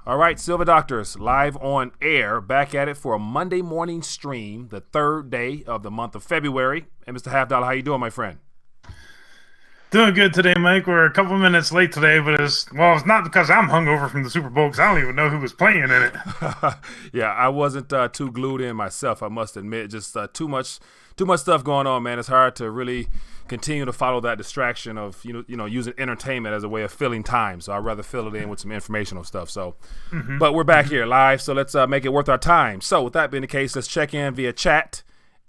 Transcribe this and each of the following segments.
All right, Silver Doctors, live on air, back at it for a Monday morning stream, the third day of the month of February. And Mr. Half Dollar, how you doing, my friend? Doing good today, Mike. We're a couple minutes late today, but it's not because I'm hungover from the Super Bowl, because I don't even know who was playing in it. Yeah, I wasn't too glued in myself, I must admit. Just too much stuff going on, man. It's hard to really continue to follow that distraction of using entertainment as a way of filling time. So I'd rather fill it in with some informational stuff. So, but we're back here live, so let's make it worth our time. So with that being the case, let's check in via chat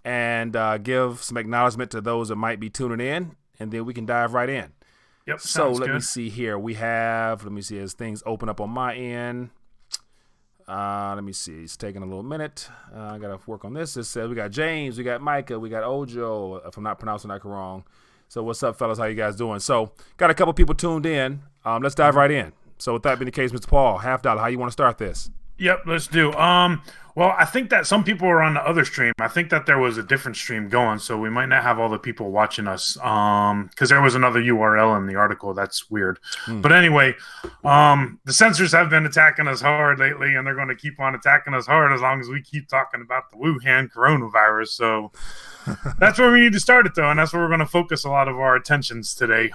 and give some acknowledgement to those that might be tuning in, and then we can dive right in. Yep. So let me see here. Let me see as things open up on my end. Let me see. It's taking a little minute. I got to work on this. It says we got James, we got Micah, we got Ojo, if I'm not pronouncing that wrong. So what's up, fellas? How you guys doing? So got a couple people tuned in. Let's dive right in. So with that being the case, Mr. Paul, Half Dollar, how you want to start this? Yep, let's do. Well, I think that some people are on the other stream. I think that there was a different stream going, so we might not have all the people watching us. Because there was another URL in the article. That's weird. But anyway, the censors have been attacking us hard lately, and they're going to keep on attacking us hard as long as we keep talking about the Wuhan Coronavirus. So that's where we need to start it, though, and that's where we're going to focus a lot of our attentions today.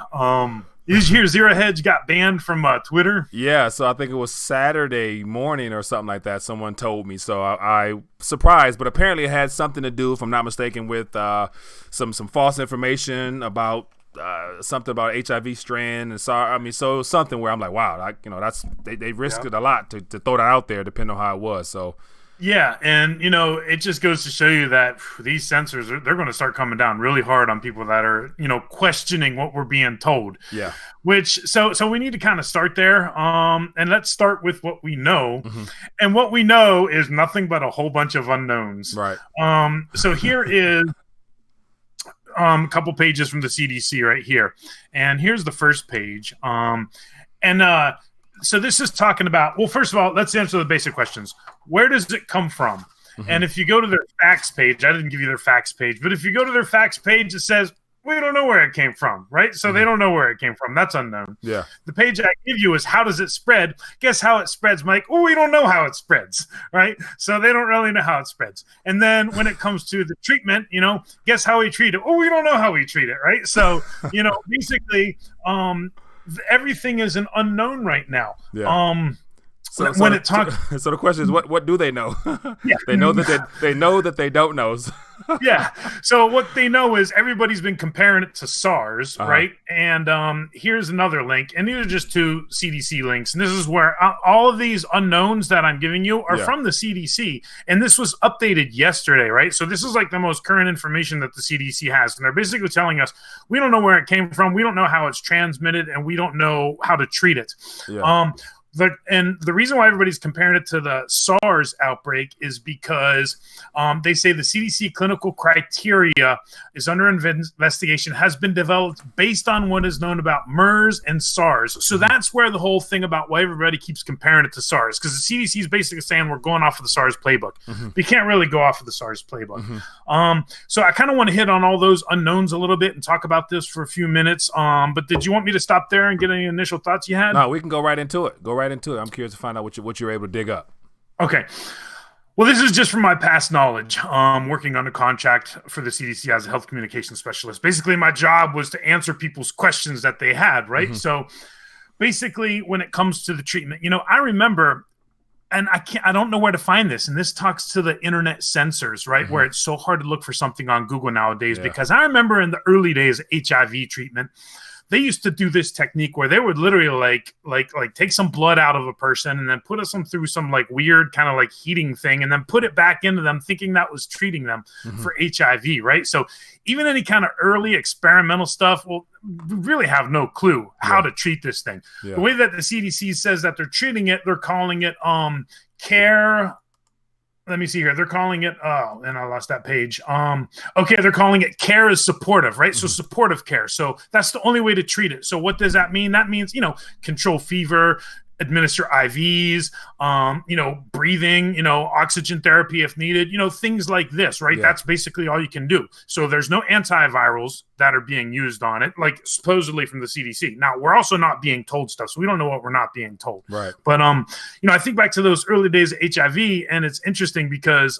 Did you hear Zero Hedge got banned from Twitter? Yeah, so I think it was Saturday morning or something like that. Someone told me, so I surprised, but apparently it had something to do, if I'm not mistaken, with some false information about something about HIV strand and so something where I'm like, wow, that's they risked it a lot to throw that out there, depending on how it was. So. Yeah, and it just goes to show you that these censors they're going to start coming down really hard on people that are questioning what we're being told. Yeah. Which so we need to kind of start there. And let's start with what we know. And what we know is nothing but a whole bunch of unknowns. Right. So here is a couple pages from the CDC right here, and here's the first page. So this is talking about, well, first of all, let's answer the basic questions. Where does it come from? And if you go to their facts page, I didn't give you their facts page, but if you go to their facts page, it says, we don't know where it came from, right? So they don't know where it came from. That's unknown. Yeah. The page I give you is how does it spread? Guess how it spreads, Mike? Oh, we don't know how it spreads, right? So they don't really know how it spreads. And then when it comes to the treatment, guess how we treat it? Oh, we don't know how we treat it, right? So, basically, everything is an unknown right now. Yeah. So the question is, what do they know? Yeah. They know that they don't know. Yeah. So what they know is everybody's been comparing it to SARS, right? And here's another link, and these are just two CDC links, and this is where all of these unknowns that I'm giving you are from the CDC, and this was updated yesterday, right? So this is like the most current information that the CDC has, and they're basically telling us we don't know where it came from, we don't know how it's transmitted, and we don't know how to treat it. Yeah. And the reason why everybody's comparing it to the SARS outbreak is because they say the CDC clinical criteria is under investigation, has been developed based on what is known about MERS and SARS. So that's where the whole thing about why everybody keeps comparing it to SARS, because the CDC is basically saying we're going off of the SARS playbook. We can't really go off of the SARS playbook. So I kind of want to hit on all those unknowns a little bit and talk about this for a few minutes. But did you want me to stop there and get any initial thoughts you had? No, we can go right into it. I'm curious to find out what you're able to dig up. Okay. Well, this is just from my past knowledge, working on a contract for the CDC as a health communication specialist. Basically, my job was to answer people's questions that they had, right? So basically, when it comes to the treatment, I remember, and I don't know where to find this, and this talks to the internet censors, right? Where it's so hard to look for something on Google nowadays, because I remember in the early days of HIV treatment, they used to do this technique where they would literally like take some blood out of a person and then put them through some like weird kind of like heating thing and then put it back into them, thinking that was treating them for HIV, right? So even any kind of early experimental stuff, well, we really have no clue how to treat this thing. The way that the CDC says that they're treating it, they're calling it care. Let me see here. They're calling it, and I lost that page. Okay, they're calling it care is supportive, right? So supportive care. So that's the only way to treat it. So what does that mean? That means, control fever, administer IVs, breathing, oxygen therapy if needed, things like this, right? Yeah. That's basically all you can do. So there's no antivirals that are being used on it, like supposedly from the CDC. Now, we're also not being told stuff, so we don't know what we're not being told. Right. But, I think back to those early days of HIV, and it's interesting because,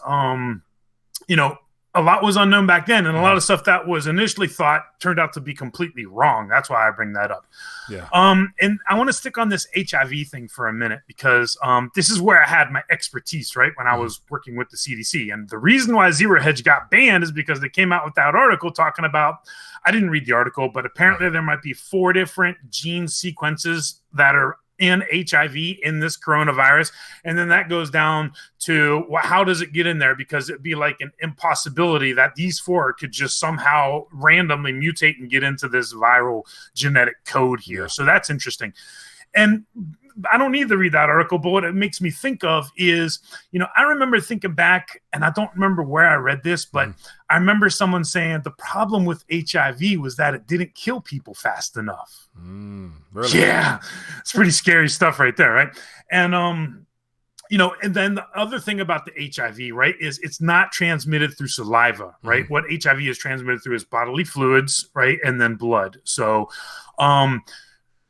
a lot was unknown back then, and a lot of stuff that was initially thought turned out to be completely wrong. That's why I bring that up. Yeah. And I want to stick on this HIV thing for a minute because this is where I had my expertise, right, when I was working with the CDC. And the reason why Zero Hedge got banned is because they came out with that article talking about, I didn't read the article, but apparently there might be 4 different gene sequences that are in HIV in this coronavirus, and then that goes down to how does it get in there, because it'd be like an impossibility that these 4 could just somehow randomly mutate and get into this viral genetic code here. So that's interesting. And I don't need to read that article, but what it makes me think of is, I remember thinking back, and I don't remember where I read this, but I remember someone saying the problem with HIV was that it didn't kill people fast enough. Really? Yeah, it's pretty scary stuff right there, right? And, and then the other thing about the HIV, right, is it's not transmitted through saliva, right? What HIV is transmitted through is bodily fluids, right, and then blood. So,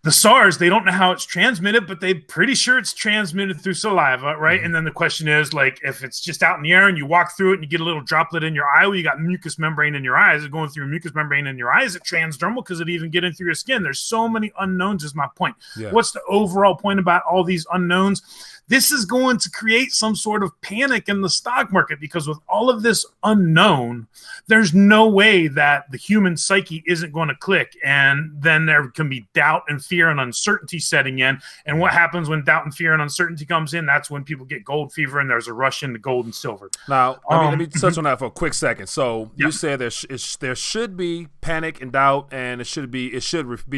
the SARS, they don't know how it's transmitted, but they're pretty sure it's transmitted through saliva, right? And then the question is, like, if it's just out in the air and you walk through it and you get a little droplet in your eye, well, you got mucous membrane in your eyes. It's going through a mucous membrane in your eyes. It's transdermal because it even get in through your skin. There's so many unknowns is my point. Yeah. What's the overall point about all these unknowns? This is going to create some sort of panic in the stock market because with all of this unknown, there's no way that the human psyche isn't going to click. And then there can be doubt and fear and uncertainty setting in. And what happens when doubt and fear and uncertainty comes in? That's when people get gold fever and there's a rush into gold and silver. Now, let me touch on that for a quick second. So you said there should be panic and doubt, and it should be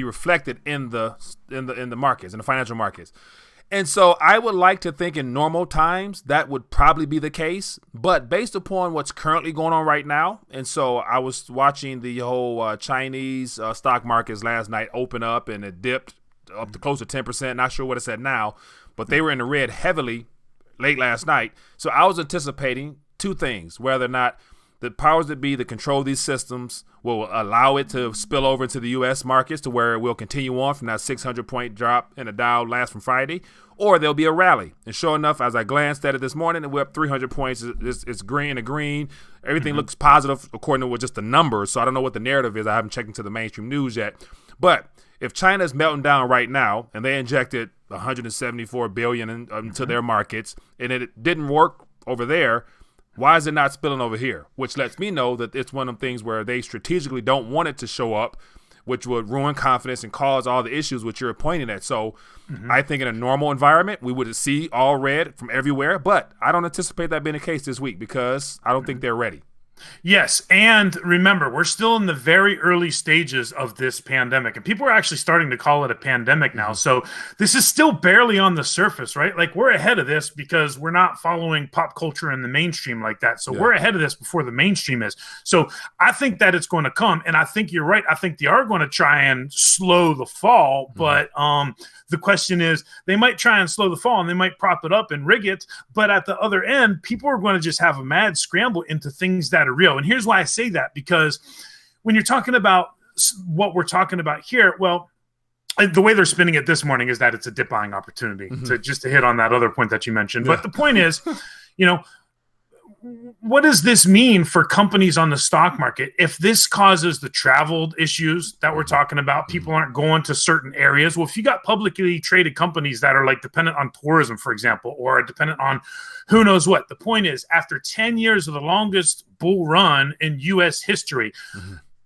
reflected in the markets, in the financial markets. And so I would like to think in normal times that would probably be the case, but based upon what's currently going on right now, and so I was watching the whole Chinese stock markets last night open up, and it dipped up to close to 10%. Not sure what it's at now, but they were in the red heavily late last night. So I was anticipating 2 things: whether or not the powers that be that control these systems will allow it to spill over into the U.S. markets to where it will continue on from that 600-point drop in the Dow last from Friday, or there'll be a rally. And sure enough, as I glanced at it this morning, we're up 300 points. It's green and green. Everything looks positive according to just the numbers. So I don't know what the narrative is. I haven't checked into the mainstream news yet. But if China's melting down right now and they injected $174 billion into their markets and it didn't work over there, why is it not spilling over here? Which lets me know that it's one of the things where they strategically don't want it to show up, which would ruin confidence and cause all the issues which you're pointing at. So I think in a normal environment, we would see all red from everywhere, but I don't anticipate that being the case this week because I don't think they're ready. Yes, and remember, we're still in the very early stages of this pandemic, and people are actually starting to call it a pandemic now. So this is still barely on the surface, right? Like, we're ahead of this because we're not following pop culture in the mainstream like that. So we're ahead of this before the mainstream is. So I think that it's going to come, and I think you're right. I think they are going to try and slow the fall, but the question is, they might try and slow the fall, and they might prop it up and rig it, but at the other end, people are going to just have a mad scramble into things that are real. And here's why I say that, because when you're talking about what we're talking about here, well, the way they're spinning it this morning is that it's a dip buying opportunity, to hit on that other point that you mentioned. But the point is, what does this mean for companies on the stock market? If this causes the travel issues that we're talking about, people aren't going to certain areas. Well, if you got publicly traded companies that are like dependent on tourism, for example, or dependent on who knows what, the point is, after 10 years of the longest bull run in U.S. history,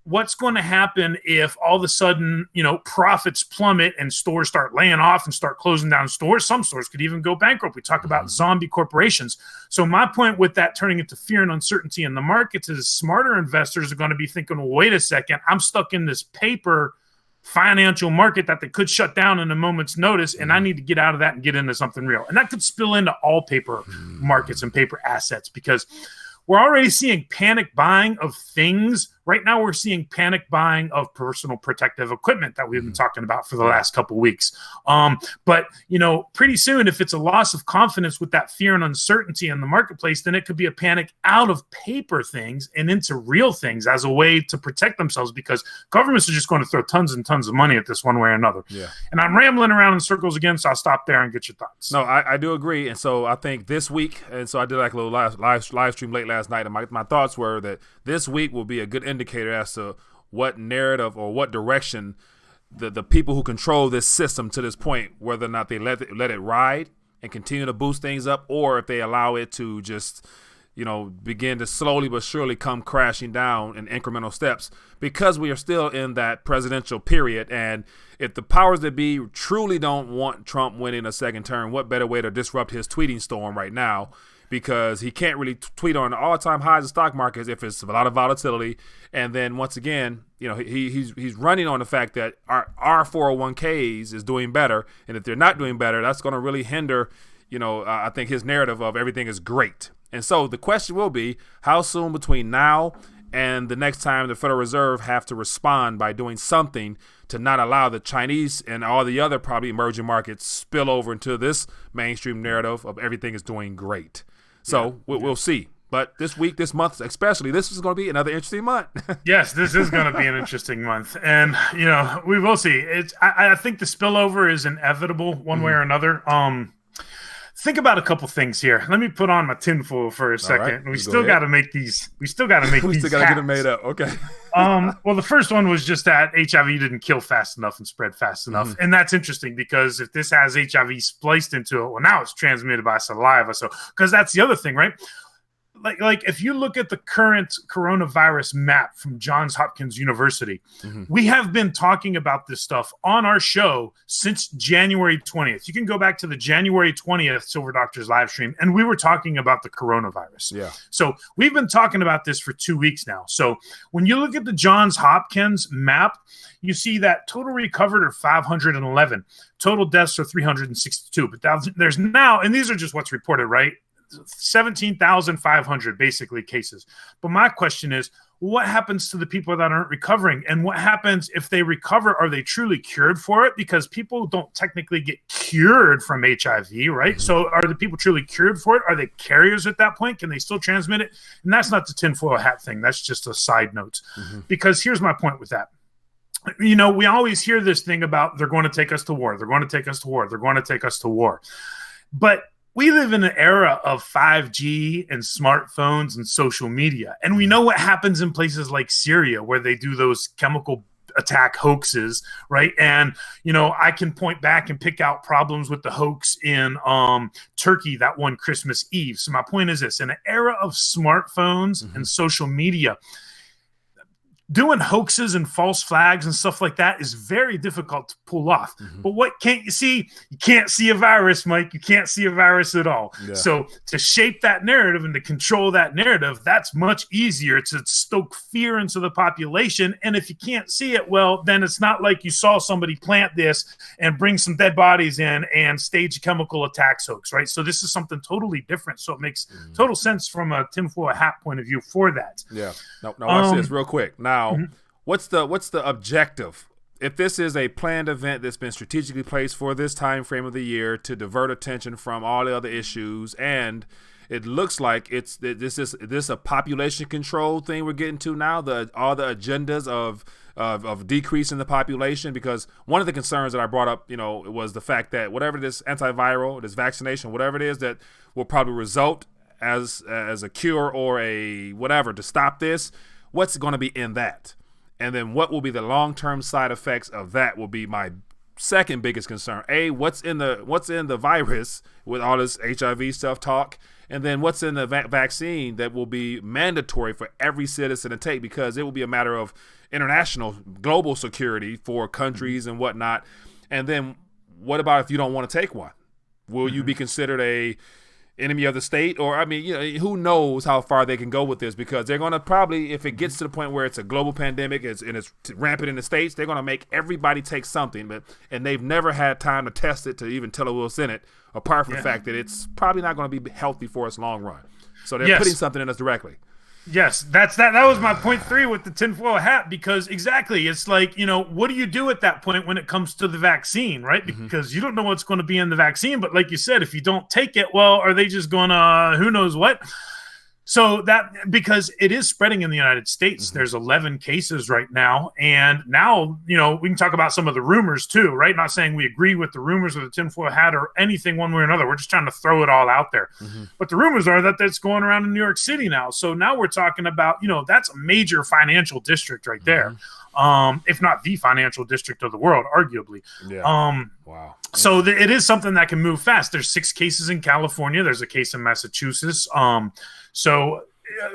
what's going to happen if all of a sudden, profits plummet and stores start laying off and start closing down stores? Some stores could even go bankrupt. We talk about zombie corporations. So my point with that turning into fear and uncertainty in the markets is smarter investors are going to be thinking, well, wait a second, I'm stuck in this paper financial market that they could shut down in a moment's notice, and I need to get out of that and get into something real. And that could spill into all paper markets and paper assets, because we're already seeing panic buying of things, Right now, we're seeing panic buying of personal protective equipment that we've been talking about for the last couple of weeks. But, pretty soon, if it's a loss of confidence with that fear and uncertainty in the marketplace, then it could be a panic out of paper things and into real things as a way to protect themselves, because governments are just going to throw tons and tons of money at this one way or another. Yeah. And I'm rambling around in circles again, so I'll stop there and get your thoughts. No, I do agree. And so I think this week, and so I did like a little live stream late last night, and my thoughts were that this week will be a good indicator as to what narrative or what direction the people who control this system to this point, whether or not they let it ride and continue to boost things up, or if they allow it to just begin to slowly but surely come crashing down in incremental steps, because we are still in that presidential period. And if the powers that be truly don't want Trump winning a second term, what better way to disrupt his tweeting storm right now? Because he can't really tweet on all-time highs of stock markets if it's a lot of volatility. And then once again, he's running on the fact that our 401ks is doing better. And if they're not doing better, that's going to really hinder, I think his narrative of everything is great. And so the question will be, how soon between now and the next time the Federal Reserve have to respond by doing something to not allow the Chinese and all the other probably emerging markets spill over into this mainstream narrative of everything is doing great. So we'll see. But this week, this month especially, this is going to be another interesting month. Yes, this is going to be an interesting month. And, we will see. I think the spillover is inevitable one way or another. Think about a couple things here. Let me put on my tinfoil for a second. Right, we still got to make these. We still got to make these. We still got to get them made up. Okay. Well, the first one was just that HIV didn't kill fast enough and spread fast enough, and that's interesting because if this has HIV spliced into it, well, now it's transmitted by saliva. So, because that's the other thing, right? Like if you look at the current coronavirus map from Johns Hopkins University, we have been talking about this stuff on our show since January 20th. You can go back to the January 20th Silver Doctors live stream, and we were talking about the coronavirus. Yeah. So we've been talking about this for 2 weeks now. So when you look at the Johns Hopkins map, you see that total recovered are 511. Total deaths are 362. But there's now, and these are just what's reported, right? 17,500 basically cases. But my question is, what happens to the people that aren't recovering? And what happens if they recover? Are they truly cured for it? Because people don't technically get cured from HIV, right? So are the people truly cured for it? Are they carriers at that point? Can they still transmit it? And that's not the tinfoil hat thing. That's just a side note. Because here's my point with that. We always hear this thing about they're going to take us to war. They're going to take us to war. They're going to take us to war. But we live in an era of 5G and smartphones and social media. And we know what happens in places like Syria where they do those chemical attack hoaxes, right? And, I can point back and pick out problems with the hoax in Turkey that one Christmas Eve. So my point is this, in an era of smartphones and social media, doing hoaxes and false flags and stuff like that is very difficult to pull off. But what can't you see? You can't see a virus, Mike. You can't see a virus at all. Yeah. So to shape that narrative and to control that narrative, that's much easier to stoke fear into the population. And if you can't see it, well, then it's not like you saw somebody plant this and bring some dead bodies in and stage a chemical attacks hoax, right? So this is something totally different. So it makes total sense from a tinfoil hat point of view for that. Yeah. Now watch this real quick. Now, what's the objective? If this is a planned event that's been strategically placed for this time frame of the year to divert attention from all the other issues, and it looks like this a population control thing we're getting to now, all the agendas of decreasing the population, because one of the concerns that I brought up, was the fact that whatever this antiviral, this vaccination, whatever it is that will probably result as a cure or a whatever to stop this, what's going to be in that? And then what will be the long-term side effects of that will be my second biggest concern. What's in the virus with all this HIV stuff talk? And then what's in the vaccine that will be mandatory for every citizen to take, because it will be a matter of international, global security for countries and whatnot. And then what about if you don't want to take one? Will you be considered a enemy of the state? Or, who knows how far they can go with this, because they're going to probably, if it gets to the point where it's a global pandemic and it's rampant in the States, they're going to make everybody take something, and they've never had time to test it to even tell what's in it, apart from the fact that it's probably not going to be healthy for us long run. So they're putting something in us directly. Yes, that was my point 3 with the tinfoil hat, because exactly, it's like, what do you do at that point when it comes to the vaccine, right? Because you don't know what's going to be in the vaccine, but like you said, if you don't take it, well, are they just going to who knows what? So that, because it is spreading in the United States, there's 11 cases right now. And now, we can talk about some of the rumors too, right? Not saying we agree with the rumors of the tinfoil hat or anything one way or another. We're just trying to throw it all out there. But the rumors are that that's going around in New York City now. So now we're talking about, that's a major financial district right there. If not the financial district of the world, arguably. Yeah. Wow. So it is something that can move fast. There's 6 cases in California. There's a case in Massachusetts. So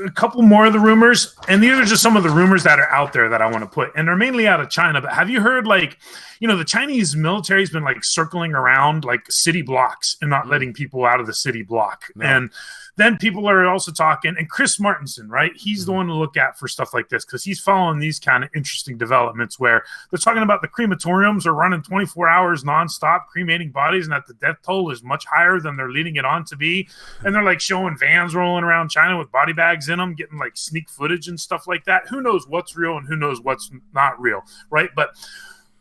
a couple more of the rumors, and these are just some of the rumors that are out there that I want to put, and they're mainly out of China. But have you heard, the Chinese military has been circling around city blocks and not letting people out of the city block. No. And then people are also talking, and Chris Martenson, right? He's the one to look at for stuff like this, because he's following these kind of interesting developments where they're talking about the crematoriums are running 24 hours nonstop, cremating bodies, and that the death toll is much higher than they're leading it on to be. And they're showing vans rolling around China with body bags in them, getting sneak footage and stuff like that. Who knows what's real and who knows what's not real, right? But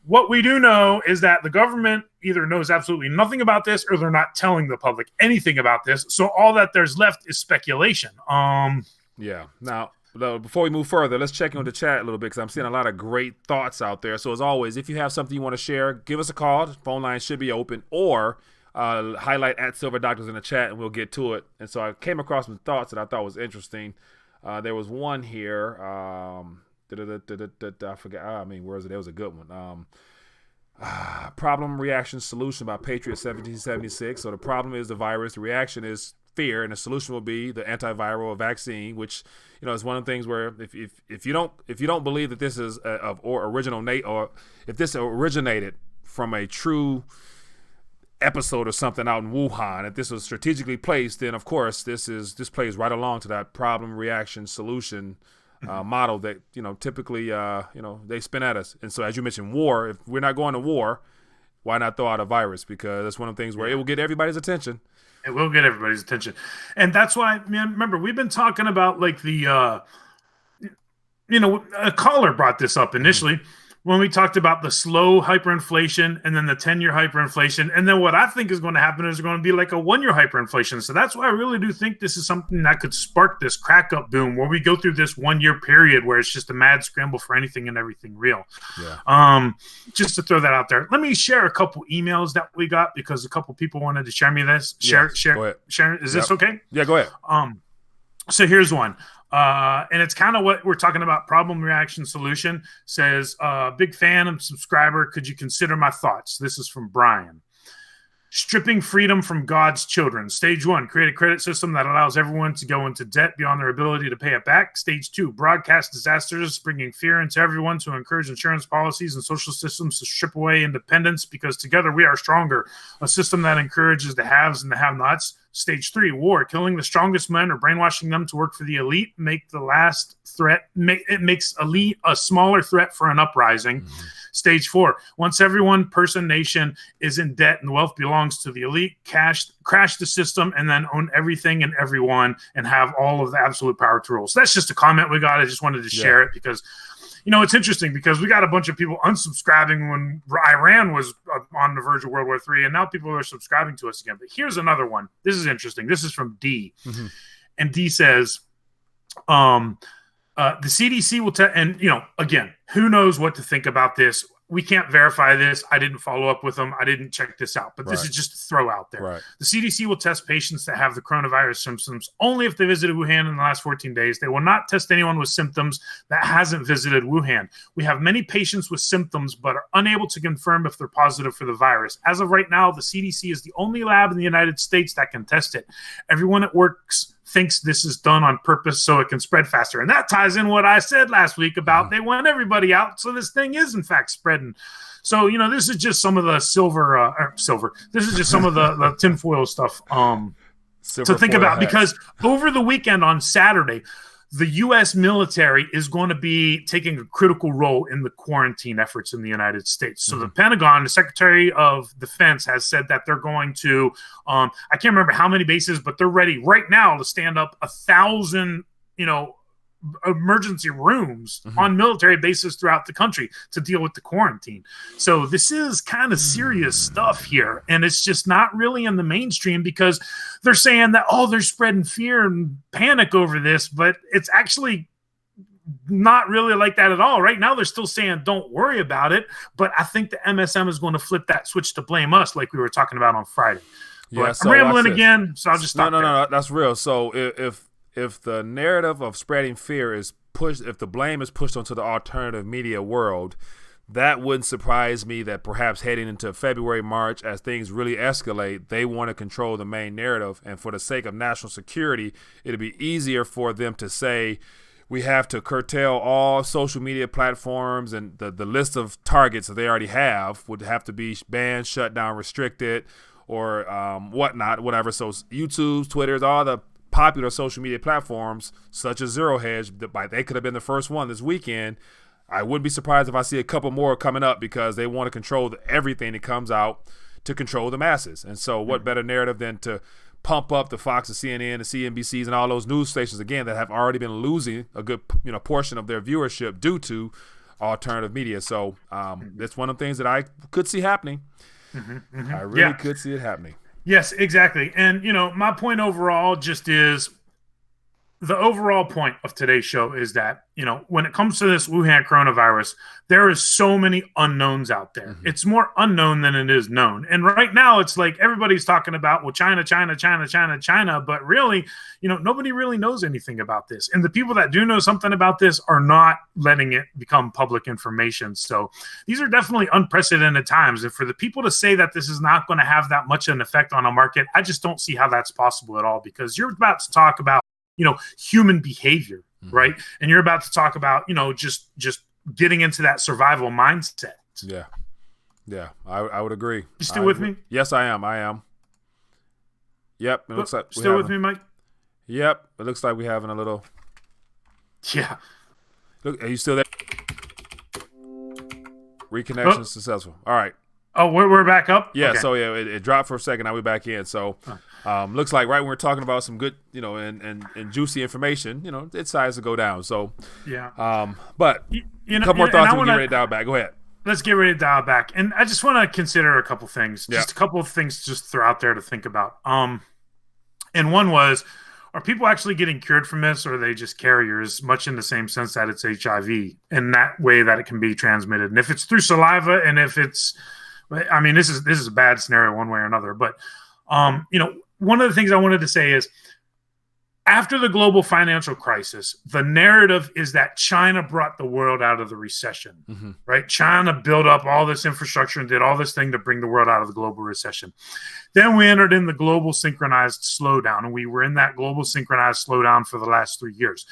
what we do know is that the government either knows absolutely nothing about this, or they're not telling the public anything about this. So all that there's left is speculation. Yeah. Now, before we move further, let's check in with the chat a little bit, because I'm seeing a lot of great thoughts out there. So as always, if you have something you want to share, give us a call. The phone line should be open, or highlight at Silver Doctors in the chat, and we'll get to it. And so I came across some thoughts that I thought was interesting. There was one here. I forgot. Where is it? There was a good one. Problem, reaction, solution by Patriot 1776. So the problem is the virus. The reaction is fear, and the solution will be the antiviral vaccine, which is one of the things where if you don't believe that this is or if this originated from a true episode or something out in Wuhan, if this was strategically placed, then of course this plays right along to that problem, reaction, solution model that typically they spin at us. And so, as you mentioned, war. If we're not going to war, why not throw out a virus? Because that's one of the things where it will get everybody's attention. It will get everybody's attention, and that's why, man. Remember, we've been talking about a caller brought this up initially. When we talked about the slow hyperinflation and then the 10-year hyperinflation. And then what I think is going to happen is going to be a 1-year hyperinflation. So that's why I really do think this is something that could spark this crack up boom, where we go through this 1-year period where it's just a mad scramble for anything and everything real. Yeah. Just to throw that out there. Let me share a couple emails that we got, because a couple people wanted to share me this. Share. Is this okay? Yeah, go ahead. So here's one. And it's kind of what we're talking about. Problem, reaction, solution. Says, big fan and subscriber. Could you consider my thoughts? This is from Brian. Stripping freedom from God's children. Stage 1, create a credit system that allows everyone to go into debt beyond their ability to pay it back. Stage 2, broadcast disasters, bringing fear into everyone to encourage insurance policies and social systems to strip away independence, because together we are stronger. A system that encourages the haves and the have-nots. Stage 3, war, killing the strongest men or brainwashing them to work for the elite. Make the last threat. It makes elite a smaller threat for an uprising. Stage 4, once everyone, person, nation is in debt and the wealth belongs to the elite, crash the system and then own everything and everyone and have all of the absolute power to rule. So that's just a comment we got. I just wanted to share it because, it's interesting because we got a bunch of people unsubscribing when Iran was on the verge of World War III, and now people are subscribing to us again. But here's another one. This is interesting. This is from D. And D says, the CDC will and again, who knows what to think about this? We can't verify this. I didn't follow up with them. I didn't check this out, but this is just to throw out there. Right. The CDC will test patients that have the coronavirus symptoms only if they visited Wuhan in the last 14 days. They will not test anyone with symptoms that hasn't visited Wuhan. We have many patients with symptoms, but are unable to confirm if they're positive for the virus. As of right now, the CDC is the only lab in the United States that can test it. Everyone that works thinks this is done on purpose so it can spread faster. And that ties in what I said last week about they want everybody out, so this thing is in fact spreading. So, this is just some of the silver. This is just some of the tinfoil stuff to think about. Because over the weekend on Saturday, the U.S. military is going to be taking a critical role in the quarantine efforts in the United States. So the Pentagon, the Secretary of Defense, has said that they're going to, I can't remember how many bases, but they're ready right now to stand up 1,000, emergency rooms on military bases throughout the country to deal with the quarantine. So this is kind of serious stuff here. And it's just not really in the mainstream because they're saying that, they're spreading fear and panic over this, but it's actually not really like that at all. Right now, they're still saying, don't worry about it. But I think the MSM is going to flip that switch to blame us like we were talking about on Friday. Yeah, so I'm rambling again, so I'll just stop. No, that's real. So if the narrative of spreading fear is pushed, if the blame is pushed onto the alternative media world, that wouldn't surprise me that perhaps heading into February, March, as things really escalate, they want to control the main narrative. And for the sake of national security, it'll be easier for them to say, we have to curtail all social media platforms, and the list of targets that they already have would have to be banned, shut down, restricted, or whatever. So YouTube, Twitter, all the popular social media platforms, such as Zero Hedge, they could have been the first one this weekend. I wouldn't be surprised if I see a couple more coming up because they want to control everything that comes out to control the masses. And so what better narrative than to pump up the Fox, the CNN, the CNBCs, and all those news stations, again, that have already been losing a good portion of their viewership due to alternative media. So that's one of the things that I could see happening. I really could see it happening. Yes, exactly. And, my point overall just is the overall point of today's show is that, when it comes to this Wuhan coronavirus, there is so many unknowns out there. It's more unknown than it is known. And right now it's like everybody's talking about, China, but really, nobody really knows anything about this. And the people that do know something about this are not letting it become public information. So these are definitely unprecedented times. And for the people to say that this is not going to have that much of an effect on a market, I just don't see how that's possible at all, because you're about to talk about human behavior, right? And you're about to talk about, just getting into that survival mindset. Yeah, I would agree. You still with me? Yes, I am. Yep, it looks like still with me, Mike? Yep, it looks like we're having a little. Yeah. Look, are you still there? Reconnection successful. All right. Oh, we're back up? Yeah, okay. So it dropped for a second. Now we're back in. So looks like right when we're talking about some good, and juicy information, it decides to go down. So, yeah. But a couple more thoughts and we'll get ready to dial back. Go ahead. Let's get ready to dial back. And I just want to consider a couple things. Just a couple of things just throw out there to think about. And one was, are people actually getting cured from this, or are they just carriers, much in the same sense that it's HIV, in that way that it can be transmitted? And if it's through saliva, and if it's, this is a bad scenario one way or another. But, one of the things I wanted to say is, after the global financial crisis, the narrative is that China brought the world out of the recession, right? China built up all this infrastructure and did all this thing to bring the world out of the global recession. Then we entered in the global synchronized slowdown, and we were in that global synchronized slowdown for the last 3 years.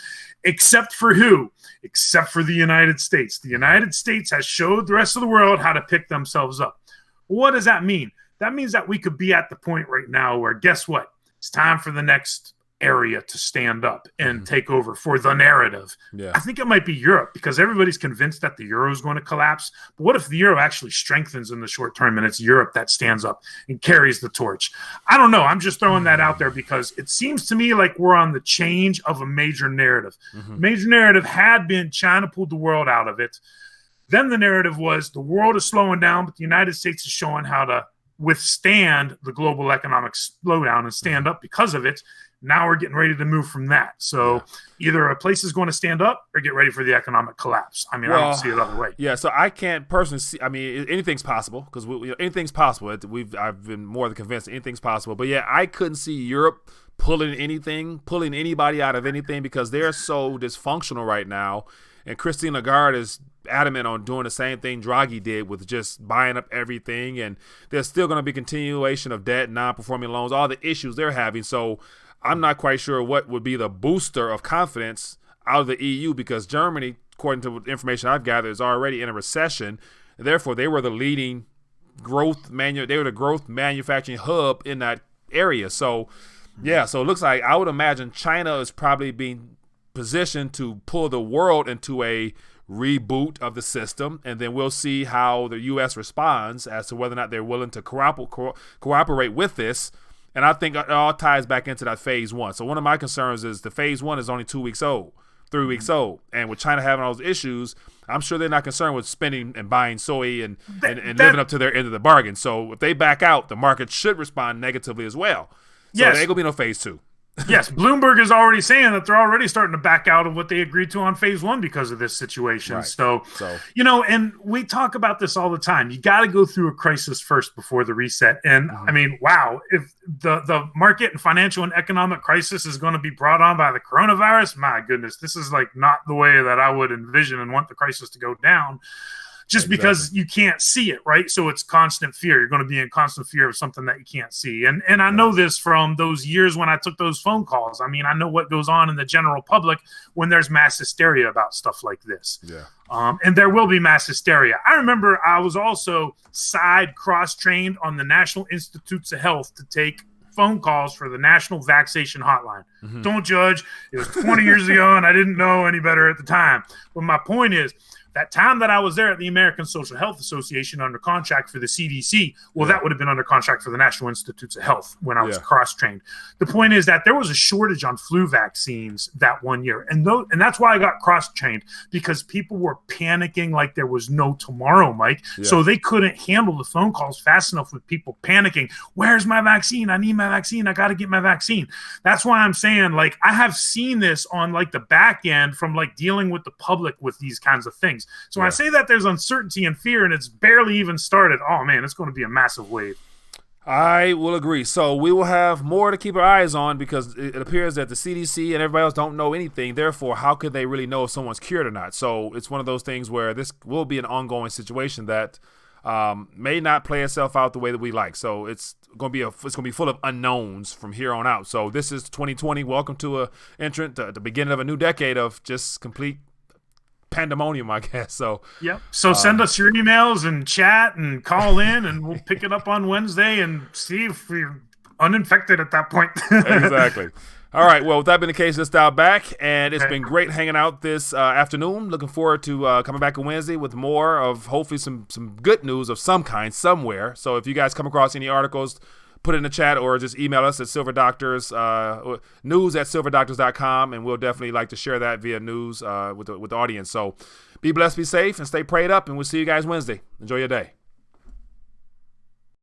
Except for who? Except for the United States. The United States has showed the rest of the world how to pick themselves up. What does that mean? That means that we could be at the point right now where, guess what? It's time for the next area to stand up and take over for the narrative. I think it might be Europe, because everybody's convinced that the euro is going to collapse. But what if the euro actually strengthens in the short term and it's Europe that stands up and carries the torch? I don't know. I'm just throwing that out there because it seems to me like we're on the change of a major narrative. Major narrative had been China pulled the world out of it. Then the narrative was the world is slowing down, but the United States is showing how to withstand the global economic slowdown and stand up because of it. Now we're getting ready to move from that. So either a place is going to stand up or get ready for the economic collapse. I don't see it other way. Yeah, so I can't personally see. Anything's possible, because anything's possible. I've been more than convinced that anything's possible. But yeah, I couldn't see Europe pulling anybody out of anything, because they're so dysfunctional right now. And Christine Lagarde is adamant on doing the same thing Draghi did with just buying up everything. And there's still going to be continuation of debt, non-performing loans, all the issues they're having. So I'm not quite sure what would be the booster of confidence out of the EU, because Germany, according to the information I've gathered, is already in a recession. And therefore, they were the leading growth manufacturing hub in that area. So, so it looks like, I would imagine China is probably being positioned to pull the world into a reboot of the system, and then we'll see how the U.S. responds as to whether or not they're willing to cooperate with this. And I think it all ties back into that phase one. So one of my concerns is the phase one is only 2 weeks old. 3 weeks old. And with China having all those issues, I'm sure they're not concerned with spending and buying soy and living up to their end of the bargain. So if they back out, the market should respond negatively as well. So there ain't going to be no phase 2. Yes, Bloomberg is already saying that they're already starting to back out of what they agreed to on phase 1 because of this situation. Right. So, and we talk about this all the time. You got to go through a crisis first before the reset. And I mean, wow, if the market and financial and economic crisis is going to be brought on by the coronavirus, my goodness, this is like not the way that I would envision and want the crisis to go down. Just because you can't see it, right? So it's constant fear. You're going to be in constant fear of something that you can't see. And I know this from those years when I took those phone calls. I mean, I know what goes on in the general public when there's mass hysteria about stuff like this. Yeah. And there will be mass hysteria. I remember I was also cross-trained on the National Institutes of Health to take phone calls for the National Vaccination Hotline. Don't judge. It was 20 years ago, and I didn't know any better at the time. But my point is, that time that I was there at the American Social Health Association under contract for the CDC, that would have been under contract for the National Institutes of Health when I was cross-trained. The point is that there was a shortage on flu vaccines that one year. And that's why I got cross-trained, because people were panicking like there was no tomorrow, Mike. Yeah. So they couldn't handle the phone calls fast enough with people panicking. Where's my vaccine? I need my vaccine. I got to get my vaccine. That's why I'm saying, like, I have seen this on, like, the back end from, like, dealing with the public with these kinds of things. So when I say that there's uncertainty and fear and it's barely even started, oh, man, it's going to be a massive wave. I will agree. So we will have more to keep our eyes on, because it appears that the CDC and everybody else don't know anything. Therefore, how could they really know if someone's cured or not? So it's one of those things where this will be an ongoing situation that may not play itself out the way that we like. So it's going to be full of unknowns from here on out. So this is 2020. Welcome to the beginning of a new decade of just complete pandemonium, I guess. So So send us your emails and chat and call in, and we'll pick it up on Wednesday and see if we're uninfected at that point. Exactly. All right. Well, with that being the case, let's dial back. And it's been great hanging out this afternoon. Looking forward to coming back on Wednesday with more of hopefully some good news of some kind somewhere. So if you guys come across any articles, put it in the chat or just email us at silverdoctors, news@silverdoctors.com, and we'll definitely like to share that via news with the audience. So be blessed, be safe, and stay prayed up, and we'll see you guys Wednesday. Enjoy your day.